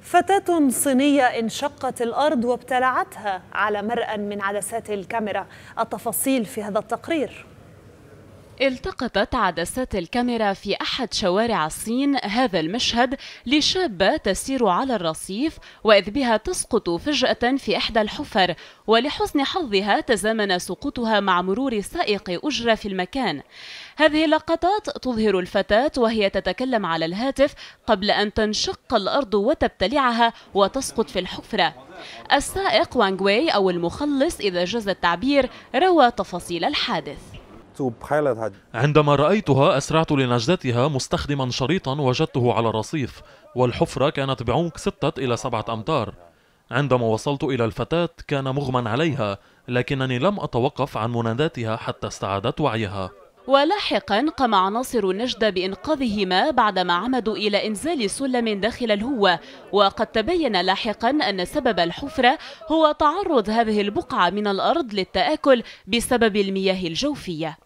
فتاة صينية انشقت الأرض وابتلعتها على مرأى من عدسات الكاميرا. التفاصيل في هذا التقرير. التقطت عدسات الكاميرا في أحد شوارع الصين هذا المشهد لشابة تسير على الرصيف وإذ بها تسقط فجأة في إحدى الحفر، ولحسن حظها تزامن سقوطها مع مرور سائق أجرة في المكان. هذه اللقطات تظهر الفتاة وهي تتكلم على الهاتف قبل أن تنشق الأرض وتبتلعها وتسقط في الحفرة. السائق وانغ وي أو المخلص إذا جاز التعبير روى تفاصيل الحادث. عندما رأيتها أسرعت لنجدتها مستخدما شريطا وجدته على الرصيف، والحفرة كانت بعمق 6 إلى 7 أمتار. عندما وصلت إلى الفتاة كان مغمى عليها، لكنني لم أتوقف عن مناداتها حتى استعادت وعيها. ولاحقا قام عناصر النجدة بإنقاذهما بعدما عمدوا إلى إنزال سلم داخل الهوة، وقد تبين لاحقا أن سبب الحفرة هو تعرض هذه البقعة من الأرض للتآكل بسبب المياه الجوفية.